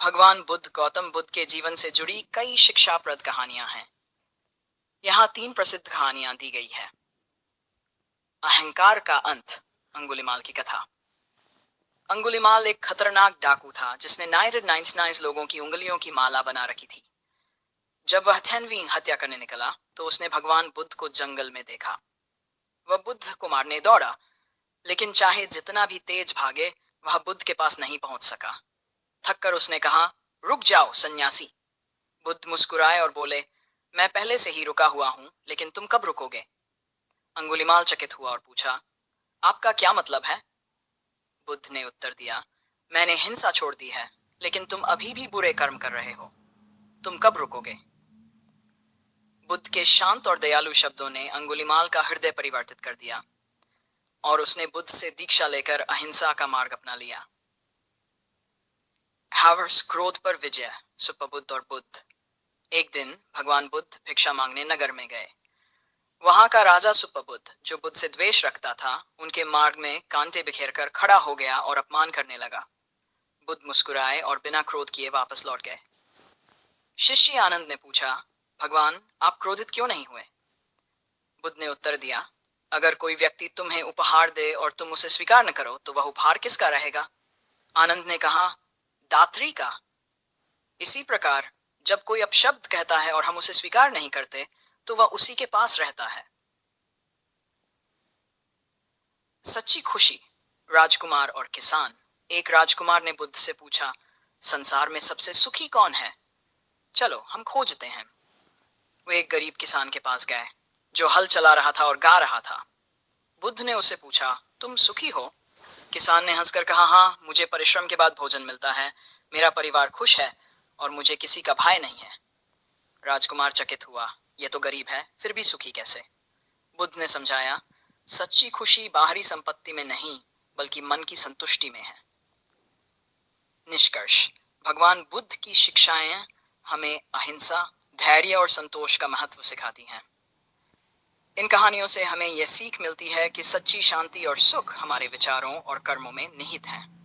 भगवान बुद्ध गौतम बुद्ध के जीवन से जुड़ी कई शिक्षाप्रद कहानियां हैं। यहाँ तीन प्रसिद्ध कहानियां दी गई है। अहंकार का अंत, अंगुलिमाल की कथा। अंगुलिमाल एक खतरनाक डाकू था जिसने 999 लोगों की उंगलियों की माला बना रखी थी। जब वह 10वीं हत्या करने निकला तो उसने भगवान बुद्ध को जंगल में देखा। वह बुद्ध को मारने दौड़ा, लेकिन चाहे जितना भी तेज भागे वह बुद्ध के पास नहीं पहुंच सका। थककर उसने कहा, रुक जाओ सन्यासी। बुद्ध मुस्कुराए और बोले, मैं पहले से ही रुका हुआ हूं, लेकिन तुम कब रुकोगे? अंगुलिमाल चकित हुआ और पूछा, आपका क्या मतलब है? बुद्ध ने उत्तर दिया, मैंने हिंसा छोड़ दी है, लेकिन तुम अभी भी बुरे कर्म कर रहे हो। तुम कब रुकोगे? बुद्ध के शांत और दयालु शब्दों ने अंगुलिमाल का हृदय परिवर्तित कर दिया और उसने बुद्ध से दीक्षा लेकर अहिंसा का मार्ग अपना लिया। हावर्स क्रोध पर विजय, सुपबुद्ध और बुद्ध। एक दिन भगवान बुद्ध भिक्षा मांगने नगर में गए। वहां का राजा सुपबुद्ध, जो बुद्ध से द्वेष रखता था, उनके मार्ग में कांटे बिखेरकर खड़ा हो गया और अपमान करने लगा। बुद्ध मुस्कुराए और बिना क्रोध किए वापस लौट गए। शिष्य आनंद ने पूछा, भगवान आप क्रोधित क्यों नहीं हुए? बुद्ध ने उत्तर दिया, अगर कोई व्यक्ति तुम्हें उपहार दे और तुम उसे स्वीकार न करो तो वह उपहार किसका रहेगा? आनंद ने कहा, दात्री का। इसी प्रकार जब कोई अपशब्द कहता है और हम उसे स्वीकार नहीं करते तो वह उसी के पास रहता है। सच्ची खुशी, राजकुमार और किसान। एक राजकुमार ने बुद्ध से पूछा, संसार में सबसे सुखी कौन है? चलो हम खोजते हैं। वे एक गरीब किसान के पास गए जो हल चला रहा था और गा रहा था। बुद्ध ने उसे पूछा, तुम सुखी हो? किसान ने हंसकर कहा, हाँ, मुझे परिश्रम के बाद भोजन मिलता है, मेरा परिवार खुश है और मुझे किसी का भय नहीं है। राजकुमार चकित हुआ, यह तो गरीब है, फिर भी सुखी कैसे? बुद्ध ने समझाया, सच्ची खुशी बाहरी संपत्ति में नहीं बल्कि मन की संतुष्टि में है। निष्कर्ष, भगवान बुद्ध की शिक्षाएं हमें अहिंसा, धैर्य और संतोष का महत्व सिखाती हैं। इन कहानियों से हमें यह सीख मिलती है कि सच्ची शांति और सुख हमारे विचारों और कर्मों में निहित हैं।